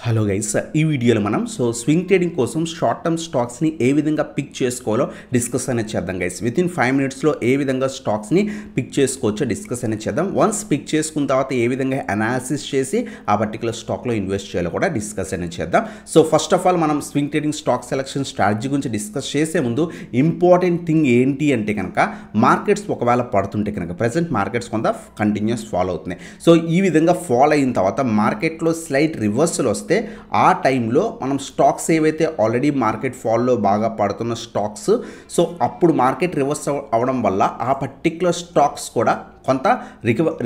Hello guys, ఈ వీడియోలో మనం స్వింగ్ ట్రేడింగ్ కోసం షార్ట్ టర్మ్ స్టాక్స్ని ఏ విధంగా పిక్ చేసుకోవాలో డిస్కస్ అనేది చేద్దాం గైస్. వితిన్ 5 మినిట్స్లో ఏ విధంగా స్టాక్స్ని పిక్ చేసుకోవచ్చో డిస్కస్ అనేది చేద్దాం. వన్స్ పిక్ చేసుకున్న తర్వాత ఏ విధంగా అనాలిసిస్ చేసి ఆ పర్టికులర్ స్టాక్లో ఇన్వెస్ట్ చేయాలో కూడా డిస్కస్ అనేది చేద్దాం. సో ఫస్ట్ ఆఫ్ ఆల్ మనం swing trading stock selection strategy గురించి డిస్కస్ చేసే ముందు ఇంపార్టెంట్ థింగ్ ఏంటి అంటే కనుక మార్కెట్స్ ఒకవేళ పడుతుంటే కనుక ప్రజెంట్ మార్కెట్స్ కొంత కంటిన్యూస్ ఫాలో అవుతున్నాయి. సో ఈ విధంగా ఫాలో అయిన తర్వాత మార్కెట్లో స్లైట్ రివర్సల్ వస్తే ఆ టైంలో మనం స్టాక్స్ ఏవైతే ఆల్రెడీ మార్కెట్ ఫాల్లో బాగా పడుతున్న స్టాక్స్, సో అప్పుడు మార్కెట్ రివర్స్ అవ్వడం వల్ల ఆ పర్టిక్యులర్ స్టాక్స్ కూడా కొంత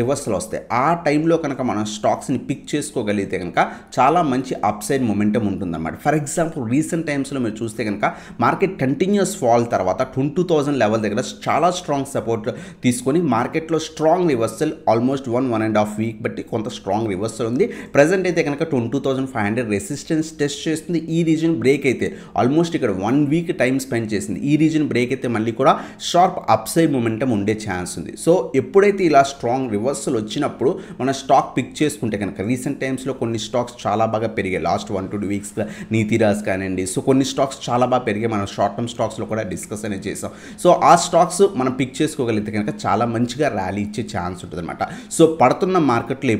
రివర్సల్ వస్తాయి. ఆ టైంలో కనుక మనం స్టాక్స్ని పిక్ చేసుకోగలిగితే కనుక చాలా మంచి అప్సైడ్ మొమెంటం ఉంటుందన్నమాట. ఫర్ ఎగ్జాంపుల్ రీసెంట్ టైమ్స్లో మీరు చూస్తే కనుక మార్కెట్ కంటిన్యూస్ ఫాల్ తర్వాత 22,000 లెవెల్ దగ్గర చాలా స్ట్రాంగ్ సపోర్ట్ తీసుకొని మార్కెట్లో స్ట్రాంగ్ రివర్సల్ ఆల్మోస్ట్ 1.5 వీక్ బట్టి కొంత స్ట్రాంగ్ రివర్సల్ ఉంది. ప్రజెంట్ అయితే కనుక 22,500 రెసిస్టెన్స్ టెస్ట్ చేస్తుంది. ఈ రీజన్ బ్రేక్ అయితే ఆల్మోస్ట్ ఇక్కడ 1 వీక్ టైం స్పెండ్ చేసింది. ఈ రీజన్ బ్రేక్ అయితే మళ్ళీ కూడా షార్ప్ అప్సైడ్ మొమెంటం ఉండే ఛాన్స్ ఉంది. సో ఎప్పుడైతే ఇలా స్ట్రాంగ్ రివర్సల్ వచ్చినప్పుడు మన స్టాక్ పిక్ చేసుకుంటే కనుక రీసెంట్ టైమ్స్లో కొన్ని స్టాక్స్ చాలా బాగా పెరిగాయి. లాస్ట్ 1-2 వీక్స్గా నీతిరాజ్ కానివ్వండి, సో కొన్ని స్టాక్స్ చాలా బాగా పెరిగాయి. మనం షార్ట్ టర్మ్ స్టాక్స్లో కూడా డిస్కస్ అనేది చేసాం. సో ఆ స్టాక్స్ మనం పిక్ చేసుకోగలిగితే కనుక చాలా మంచిగా ర్యాలీ ఇచ్చే ఛాన్స్ ఉంటుంది అనమాట. సో పడుతున్న మార్కెట్లో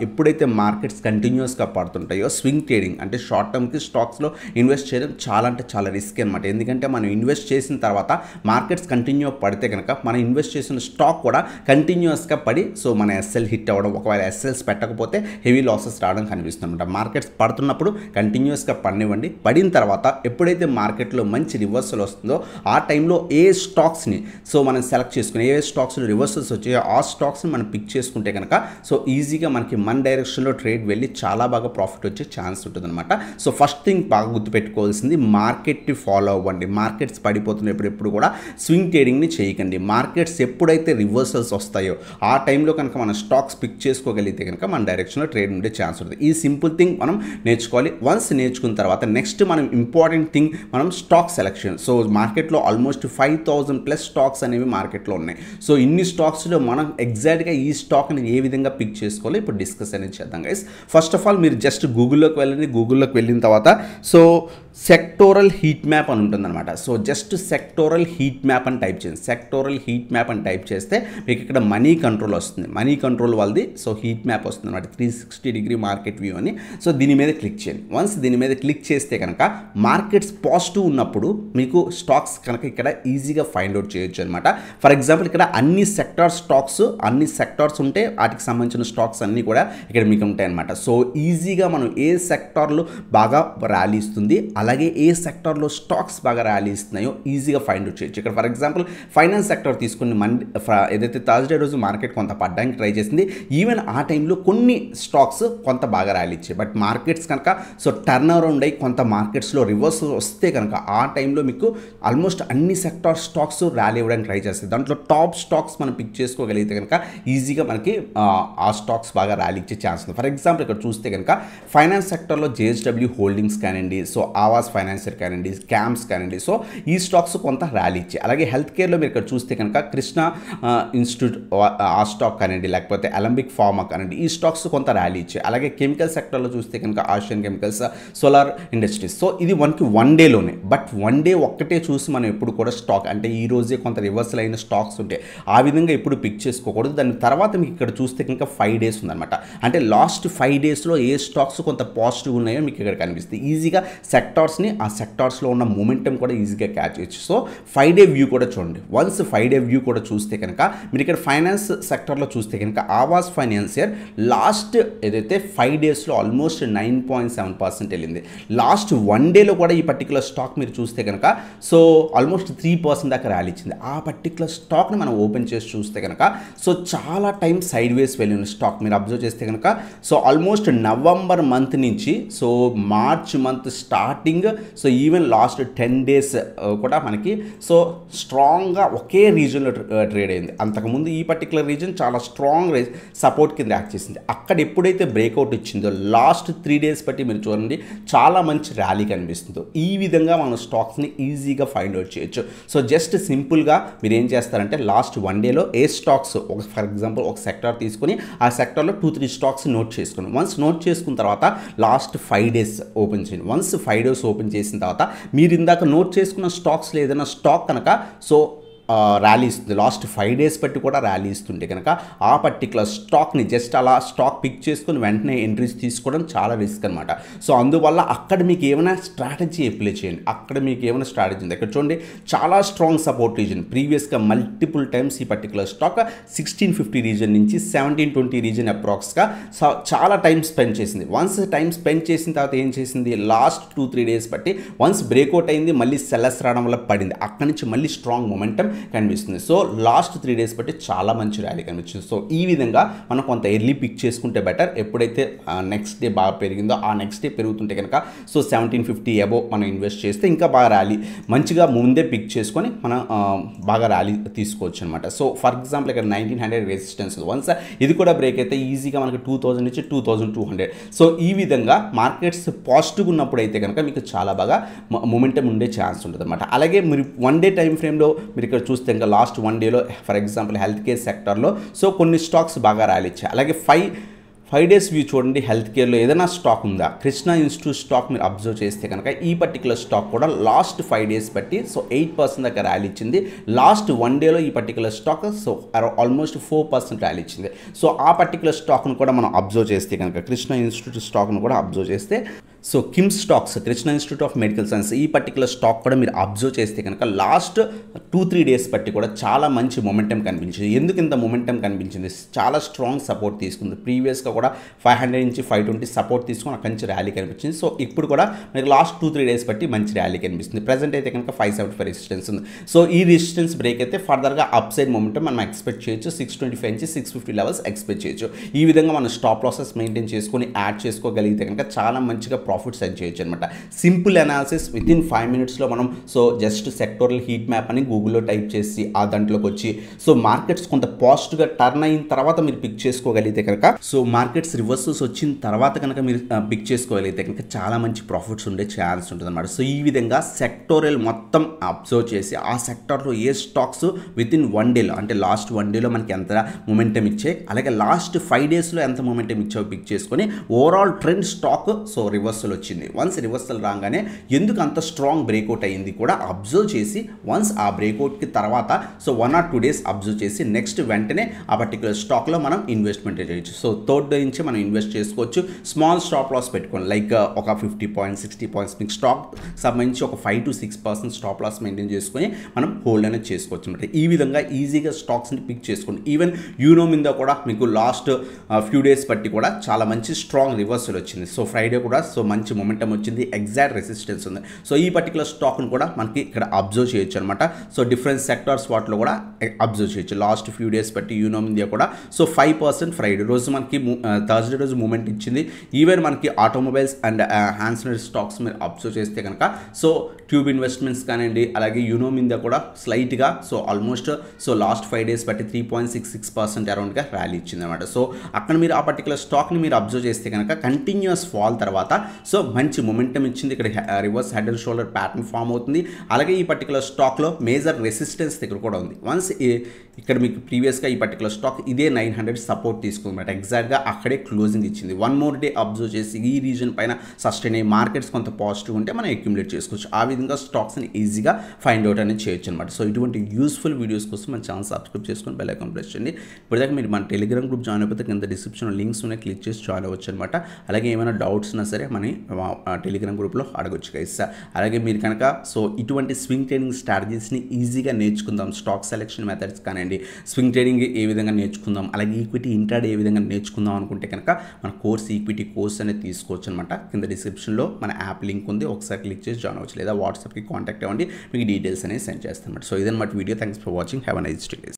ఎప్పుడైతే మార్కెట్స్ కంటిన్యూస్గా పడుతుంటాయో స్వింగ్ ట్రేడింగ్ అంటే షార్ట్ టర్మ్కి స్టాక్స్లో ఇన్వెస్ట్ చేయడం చాలా అంటే చాలా రిస్క్ అనమాట. ఎందుకంటే మనం ఇన్వెస్ట్ చేసిన తర్వాత మార్కెట్స్ కంటిన్యూ పడితే కనుక మనం ఇన్వెస్ట్ చేసిన స్టాక్ కూడా కంటిన్యూస్గా పడి సో మన ఎస్ఎల్ హిట్ అవ్వడం, ఒకవేళ ఎస్ఎల్స్ పెట్టకపోతే హెవీ లాసెస్ రావడం కనిపిస్తుందన్నమాట. మార్కెట్స్ పడుతున్నప్పుడు కంటిన్యూస్గా పడినివ్వండి. పడిన తర్వాత ఎప్పుడైతే మార్కెట్లో మంచి రివర్సల్ వస్తుందో ఆ టైంలో ఏ స్టాక్స్ని సో మనం సెలెక్ట్ చేసుకుని ఏ స్టాక్స్లో రివర్సల్స్ వచ్చాయో ఆ స్టాక్స్ని మనం పిక్ చేసుకుంటే కనుక సో ఈజీగా మనకి మన డైరెక్షన్లో ట్రేడ్ వెళ్ళి చాలా బాగా ప్రాఫిట్ వచ్చే ఛాన్స్ ఉంటుందన్నమాట. సో ఫస్ట్ థింగ్ బాగా గుర్తుపెట్టుకోవాల్సింది మార్కెట్ని ఫాలో అవ్వండి. మార్కెట్స్ పడిపోతున్నప్పుడు ఎప్పుడు కూడా స్వింగ్ ట్రేడింగ్ని చేయకండి. మార్కెట్స్ ఎప్పుడైతే రివర్సల్స్ వస్తాయో ఆ టైంలో కనుక మన స్టాక్స్ పిక్ చేసుకోగలిగితే కనుక మన డైరెక్షన్లో ట్రేడ్ ఉండే ఛాన్స్ ఉంటుంది. ఈ సింపుల్ థింగ్ మనం నేర్చుకోవాలి. వన్స్ నేర్చుకున్న తర్వాత నెక్స్ట్ మనం ఇంపార్టెంట్ థింగ్ మనం స్టాక్ సెలెక్షన్. సో మార్కెట్లో ఆల్మోస్ట్ 5,000+ స్టాక్స్ అనేవి మార్కెట్లో ఉన్నాయి. సో ఇన్ని స్టాక్స్లో మనం ఎగ్జాక్ట్గా ఈ స్టాక్ని ఏ విధంగా పిక్ చేసుకోవాలో ఇప్పుడు డిస్కస్ అనేది చేద్దాం గైస్. ఫస్ట్ ఆఫ్ ఆల్ మీరు జస్ట్ గూగుల్లోకి వెళ్ళండి. గూగుల్లోకి వెళ్ళిన తర్వాత సో సెక్టోరల్ హీట్ మ్యాప్ అని ఉంటుందన్నమాట. So just sectoral heat map అని టైప్ చేయండి. సెక్టోరల్ హీట్ మ్యాప్ అని టైప్ చేస్తే మీకు ఇక్కడ మనీ కంట్రోల్ వస్తుంది. మనీ కంట్రోల్ వాళ్ళది సో హీట్ మ్యాప్ వస్తుంది అనమాట. 360 మార్కెట్ వ్యూ అని. సో దీని మీద క్లిక్ చేయండి. వన్స్ దీని మీద క్లిక్ చేస్తే కనుక మార్కెట్స్ పాజిటివ్ ఉన్నప్పుడు మీకు స్టాక్స్ కనుక ఇక్కడ ఈజీగా ఫైండ్ అవుట్ చేయొచ్చు అనమాట. ఫర్ ఎగ్జాంపుల్ ఇక్కడ అన్ని సెక్టార్స్ ఉంటే వాటికి సంబంధించిన స్టాక్స్ అన్నీ కూడా ఇక్కడ మీకు ఉంటాయి అనమాట. సో ఈజీగా మనం ఏ సెక్టార్లో బాగా ర్యాలీ ఇస్తుంది, అలాగే ఏ సెక్టార్లో స్టాక్స్ బాగా ర్యాలీ ఇస్తున్నాయో ఈజీగా ఫైండ్ అవుట్ చేయొచ్చు. ఇక్కడ ఫర్ ఎగ్జాంపుల్ ఫైనాన్స్ సెక్టర్ తీసుకుని ఏదైతే థర్స్డే రోజు మార్కెట్ కొంత పడ్డానికి ట్రై చేసింది. ఈవెన్ ఆ టైంలో కొన్ని స్టాక్స్ కొంత బాగా ర్యాలీ ఇచ్చాయి. బట్ మార్కెట్స్ కనుక సో టర్న్ అరౌండ్ అయ్యి కొంత మార్కెట్స్లో రివర్సల్ వస్తే కనుక ఆ టైంలో మీకు ఆల్మోస్ట్ అన్ని సెక్టార్ స్టాక్స్ ర్యాలీ ఇవ్వడానికి ట్రై చేస్తాయి. దాంట్లో టాప్ స్టాక్స్ మనం పిక్ చేసుకోగలిగితే కనుక ఈజీగా మనకి ఆ స్టాక్స్ బాగా ర్యాలీ ఇచ్చే ఛాన్స్ ఉంది. ఫర్ ఎగ్జాంపుల్ ఇక్కడ చూస్తే కనుక ఫైనాన్స్ సెక్టర్లో JSW హోల్డింగ్స్ కానివ్వండి, సో ఆవాస్ ఫైనాన్షియర్ కానివ్వండి, క్యాంప్స్ కానివ్వండి, సో ఈ స్టాక్స్ కొంత ర్యాలీ ఇచ్చాయి. అలాగే హెల్త్ కేర్లో మీరు ఇక్కడ చూస్తే కనుక కృష్ణ ఇన్స్టిట్యూట్ ఆ స్టాక్ కానివ్వండి, లేకపోతే అలంబిక్ ఫార్మా కానివ్వండి, ఈ స్టాక్స్ కొంత ర్యాలీ ఇచ్చాయి. అలాగే కెమికల్ సెక్టర్లో చూస్తే కనుక Asian chemicals, solar industries. So ఇది మనకి 1 డేలోనే. బట్ 1 డే ఒక్కటే చూసి మనం ఎప్పుడు కూడా స్టాక్ అంటే ఈ రోజే కొంత రివర్సల్ అయిన స్టాక్స్ ఉంటాయి, ఆ విధంగా ఎప్పుడు పిక్ చేసుకోకూడదు. దాని తర్వాత మీకు ఇక్కడ చూస్తే కనుక 5 డేస్ ఉందన్నమాట. అంటే లాస్ట్ 5 డేస్లో ఏ స్టాక్స్ కొంత పాజిటివ్ ఉన్నాయో మీకు ఇక్కడ కనిపిస్తుంది. ఈజీగా సెక్టార్స్ని ఆ సెక్టార్స్లో ఉన్న మూమెంటం కూడా ఈజీగా క్యాచ్ చేయొచ్చు. సో 5 డే వ్యూ కూడా చూడండి. వన్స్ 5 డే వ్యూ కూడా చూస్తే కనుక మీరు ఇక్కడ ఫైనాన్స్ సెక్టర్లో చూస్తే కనుక ఆవాస్ ఫైనాన్షియర్ లాస్ట్ ఏదైతే 5 డేస్లో ఆల్మోస్ట్ 9.7% వెళ్ళింది. లాస్ట్ 1 డేలో కూడా ఈ పర్టికులర్ స్టాక్ మీరు చూస్తే కనుక సో ఆల్మోస్ట్ 3% దాకా ర్యాలీ ఇచ్చింది. ఆ పర్టికులర్ స్టాక్ని మనం ఓపెన్ చేసి చూస్తే కనుక సో చాలా టైం సైడ్ వేస్ వెళ్ళిన స్టాక్ మీరు అబ్జర్వ్ చేస్తే కనుక సో ఆల్మోస్ట్ నవంబర్ మంత్ నుంచి so March month starting so even last 10 days కూడా మనకి సో స్ట్రాంగ్గా ఒకే రీజన్లో ట్రేడ్ అయింది. అంతకుముందు ముందు ఈ పర్టికులర్ రీజన్ చాలా స్ట్రాంగ్ సపోర్ట్ కింద యాక్ట్ చేసింది. అక్కడ ఎప్పుడైతే బ్రేక్అవుట్ ఇచ్చిందో లాస్ట్ 3 డేస్ బట్టి మీరు చూడండి చాలా మంచి ర్యాలీ కనిపిస్తుందో. ఈ విధంగా మనం స్టాక్స్ని ఈజీగా ఫైండ్ అవుట్ చేయొచ్చు. సో జస్ట్ సింపుల్గా మీరు ఏం చేస్తారంటే లాస్ట్ 1 డేలో ఏ స్టాక్స్ ఫర్ ఎగ్జాంపుల్ ఒక సెక్టార్ తీసుకుని ఆ సెక్టార్లో 2-3 స్టాక్స్ నోట్ చేసుకుని వన్స్ నోట్ చేసుకున్న తర్వాత లాస్ట్ 5 డేస్ ఓపెన్ చేయండి. వన్స్ 5 డేస్ ఓపెన్ చేసిన తర్వాత మీరు ఇందాక నోట్ చేసుకున్న స్టాక్స్లో ఏదైనా స్టాక్ కనుక సో ర్యాలీ ఇస్తుంది, లాస్ట్ 5 డేస్ బట్టి కూడా ర్యాలీ ఇస్తుంటే కనుక ఆ పర్టికులర్ స్టాక్ని జస్ట్ అలా స్టాక్ పిక్ చేసుకుని వెంటనే ఎంట్రీస్ తీసుకోవడం చాలా రిస్క్ అనమాట. సో అందువల్ల అక్కడ మీకు ఏమైనా స్ట్రాటజీ అప్లై చేయండి. అక్కడ మీకు ఏమైనా స్ట్రాటజీ ఉంది. ఇక్కడ చూడండి చాలా స్ట్రాంగ్ సపోర్ట్ రీజన్ ప్రీవియస్గా మల్టిపుల్ టైమ్స్ ఈ పర్టికులర్ స్టాక్ 1650 రీజన్ నుంచి 1720 రీజన్ అప్రాక్స్గా చాలా టైం స్పెండ్ చేసింది. వన్స్ టైం స్పెండ్ చేసిన తర్వాత ఏం చేసింది లాస్ట్ 2-3 డేస్ బట్టి వన్స్ బ్రేక్అవుట్ అయింది, మళ్ళీ సెల్లర్స్ రావడం వల్ల పడింది. అక్కడి నుంచి మళ్ళీ స్ట్రాంగ్ మొమెంటం కనిపిస్తుంది. సో లాస్ట్ 3 డేస్ బట్టి చాలా మంచి ర్యాలీ కనిపిస్తుంది. సో ఈ విధంగా మనం కొంత ఎర్లీ పిక్ చేసుకుంటే బెటర్. ఎప్పుడైతే నెక్స్ట్ డే బాగా పెరిగిందో ఆ నెక్స్ట్ డే పెరుగుతుంటే కనుక సో 1750 అబోవ్ మనం ఇన్వెస్ట్ చేస్తే ఇంకా బాగా ర్యాలీ మంచిగా ముందే పిక్ చేసుకొని మనం బాగా ర్యాలీ తీసుకోవచ్చు అనమాట. సో ఫర్ ఎగ్జాంపుల్ ఇక్కడ 1900 రెసిస్టెన్స్ వన్స్ ఇది కూడా బ్రేక్ అయితే ఈజీగా మనకి 2000 నుంచి 2200. సో ఈ విధంగా మార్కెట్స్ పాజిటివ్గా ఉన్నప్పుడు అయితే కనుక మీకు చాలా బాగా మొమెంటం ఉండే ఛాన్స్ ఉంటుంది అనమాట. అలాగే మీరు 1 డే టైం ఫ్రేమ్లో మీరు ఇక్కడ చూస్తే ఇంకా లాస్ట్ 1 డేలో ఫర్ ఎగ్జాంపుల్ హెల్త్ కేర్ సెక్టర్లో సో కొన్ని స్టాక్స్ బాగా ర్యాలీ ఇచ్చాయి. అలాగే 5 డేస్ వ్యూ చూడండి హెల్త్ కేర్లో ఏదైనా స్టాక్ ఉందా, కృష్ణ ఇన్స్టిట్యూట్ స్టాక్ మీరు అబ్జర్వ్ చేస్తే కనుక ఈ పర్టికులర్ స్టాక్ కూడా లాస్ట్ 5 డేస్ బట్టి సో 8% దాకా ర్యాలీ ఇచ్చింది. లాస్ట్ 1 డేలో ఈ particular stock so almost 4% rally ఇచ్చింది. సో ఆ పర్టికులర్ స్టాక్ను కూడా మనం అబ్జర్వ్ చేస్తే కనుక కృష్ణ ఇన్స్టిట్యూట్ స్టాక్ను కూడా అబ్జర్వ్ చేస్తే so KIMS stocks Krishna institute of medical science ఈ పర్టికులర్ స్టాక్ కూడా మీరు అబ్జర్వ్ చేస్తే కనుక లాస్ట్ 2-3 డేస్ బట్టి కూడా చాలా మంచి మొమెంటం కనిపించింది. ఎందుకు ఇంత మొమెంటం కనిపించింది, చాలా స్ట్రాంగ్ సపోర్ట్ తీసుకుంది. ప్రీవియస్గా కూడా 500 నుంచి 520 సపోర్ట్ తీసుకుని అక్కడి నుంచి ర్యాలీ కనిపించింది. సో ఇప్పుడు కూడా మీకు లాస్ట్ 2-3 డేస్ బట్టి మంచి ర్యాలీ కనిపిస్తుంది. ప్రజెంట్ అయితే కనుక 575 రెసిస్టెన్స్ ఉంది. సో ఈ రెసిస్టెన్స్ బ్రేక్ అయితే ఫర్దర్గా అప్ సైడ్ మొమెంటం మనం ఎక్స్పెక్ట్ చేయొచ్చు. 625 నుంచి 650 లెవెల్స్ ఎక్స్పెక్ట్ చేయొచ్చు. ఈ విధంగా మనం స్టాప్ లాసెస్ మెయింటైన్ చేసుకొని యాడ్ చేసుకోగలిగితే కనుక చాలా మంచిగా ప్రాఫిట్స్ ఎర్న్ చేయొచ్చు అనమాట. సింపుల్ అనాలిసిస్ వితిన్ 5 మినిట్స్లో మనం so just sectoral heat map అని గూగుల్లో టైప్ చేసి ఆ దాంట్లోకి వచ్చి సో మార్కెట్స్ కొంత పాజిటివ్గా టర్న్ అయిన తర్వాత మీరు పిక్ చేసుకోగలిగితే కనుక సో మార్కెట్స్ రివర్సల్స్ వచ్చిన తర్వాత కనుక మీరు పిక్ చేసుకోగలిగితే కనుక చాలా మంచి ప్రాఫిట్స్ ఉండే ఛాన్స్ ఉంటుంది అనమాట. సో ఈ విధంగా సెక్టోరియల్ మొత్తం అబ్జర్వ్ చేసి ఆ సెక్టార్లో ఏ స్టాక్స్ వితిన్ 1 డేలో అంటే లాస్ట్ 1 డేలో మనకి ఎంత మొమెంటం ఇచ్చాయి, అలాగే లాస్ట్ 5 డేస్లో ఎంత మొమెంటం ఇచ్చావో పిక్ చేసుకొని overall trend stock so reversal వచ్చింది. వన్స్ రివర్సల్ రాగానే ఎందుకు అంత స్ట్రాంగ్ బ్రేక్అవుట్ అయ్యింది కూడా అబ్జర్వ్ చేసి వన్స్ ఆ బ్రేక్అవుట్కి తర్వాత సో 1 or 2 డేస్ అబ్జర్వ్ చేసి నెక్స్ట్ వెంటనే ఆ పర్టికులర్ స్టాక్లో మనం ఇన్వెస్ట్మెంట్ చేయొచ్చు. సో 3rd డే నుంచి మనం ఇన్వెస్ట్ చేసుకోవచ్చు. స్మాల్ స్టాప్ లాస్ పెట్టుకోండి లైక్ ఒక 50 పాయింట్స్ 60 పాయింట్స్ మీకు స్టాక్ సంబంధించి ఒక 5 to 6% స్టాప్ లాస్ మెయింటైన్ చేసుకొని మనం హోల్డ్ అనేది చేసుకోవచ్చు అనమాట. ఈ విధంగా ఈజీగా స్టాక్స్ని పిక్ చేసుకోండి. ఈవెన్ యూనో మీద కూడా మీకు లాస్ట్ ఫ్యూ డేస్ బట్టి కూడా చాలా మంచి స్ట్రాంగ్ రివర్సల్ వచ్చింది. సో ఫ్రైడే కూడా సో మంచి మొమెంటం వచ్చింది, ఎగ్జాక్ట్ రెసిస్టెన్స్ ఉంది. సో ఈ పర్టికులర్ స్టాక్ను కూడా మనకి ఇక్కడ అబ్జర్వ్ చేయొచ్చు అనమాట. సో డిఫరెంట్ సెక్టార్స్ వాటిలో కూడా అబ్జర్వ్ చేయొచ్చు. లాస్ట్ ఫ్యూ డేస్ బట్టి యూనో ఇండియా కూడా సో 5% ఫ్రైడే రోజు మనకి థర్స్డే రోజు మూమెంట్ ఇచ్చింది. ఈవెన్ మనకి ఆటోమొబైల్స్ అండ్ హ్యాన్సనరీ స్టాక్స్ మీరు అబ్జర్వ్ చేస్తే కనుక సో ట్యూబ్ ఇన్వెస్ట్మెంట్స్ కానివ్వండి, అలాగే యూనో ఇండియా కూడా స్లైట్గా so almost so last 5 days బట్టి 3.66% అరౌండ్గా ర్యాలీ ఇచ్చింది అనమాట. సో అక్కడ మీరు ఆ పర్టికులర్ స్టాక్ని మీరు అబ్జర్వ్ చేస్తే కనుక కంటిన్యూస్ ఫాల్ తర్వాత సో మంచి మొమెంటం ఇచ్చింది. ఇక్కడ reverse head and shoulder pattern form అవుతుంది. అలాగే ఈ పర్టికులర్ స్టాక్లో మేజర్ రెసిస్టెన్స్ దగ్గర కూడా ఉంది. వన్స్ ఇక్కడ మీకు ప్రీవియస్గా ఈ పర్టికులర్ స్టాక్ ఇదే 900 సపోర్ట్ తీసుకుందన్నమాట. ఎగ్జాక్ట్గా అక్కడే క్లోజింగ్ ఇచ్చింది. 1 more డే అబ్జర్వ్ చేసి ఈ రీజన్ పైన సస్టైన్ అయ్యి మార్కెట్స్ కొంత పాజిటివ్ ఉంటే మనం అక్యుములేట్ చేసుకోవచ్చు. ఆ విధంగా స్టాక్స్ని ఈజీగా ఫైండ్ అవుట్ అనేది చేయొచ్చు అనమాట. సో ఇటువంటి యూస్ఫుల్ వీడియోస్ కోసం మన ఛానల్ సబ్స్క్రైబ్ చేసుకొని బెల్ ఐకాన్ ప్రెస్ చేయండి. ఇప్పటిదాకా మీరు మన టెలిగ్రామ్ గ్రూప్ జాయిన్ అయిపోతే కింద డిస్క్రిప్షన్లో లింక్స్ ఉన్నాయి, క్లిక్ చేసి జాయిన్ అవ్వచ్చు అనమాట. అలాగే ఏమైనా డౌట్స్ ఉన్నా సరే మన టెలిగ్రామ్ గ్రూప్లో అడగొచ్చు గైస్. అలాగే మీరు కనుక సో ఇటువంటి స్వింగ్ ట్రేడింగ్ స్ట్రాటజీస్ని ఈజీగా నేర్చుకుందాం. స్టాక్ సెలెక్షన్ మెథడ్స్ కానివ్వండి, స్వింగ్ ట్రేడింగ్ ఏ విధంగా నేర్చుకుందాం, అలాగే ఈక్విటీ ఇంట్రాడే ఏ విధంగా నేర్చుకుందాం అనుకుంటే కనుక మన కోర్స్ ఈక్విటీ కోర్స్ అనేది తీసుకోవచ్చు అనమాట. కింద డిస్క్రిప్షన్లో మన యాప్ లింక్ ఉంది, ఒకసారి క్లిక్ చేసి జాయిన్ అవ్వచ్చు, లేదా వాట్సాప్కి కాంటాక్ట్ అవ్వండి, మీకు డీటెయిల్స్ అనేది సెండ్ చేస్తాను అనమాట. సో ఇదన్నమాట video. Thanks for watching. Have a nice day.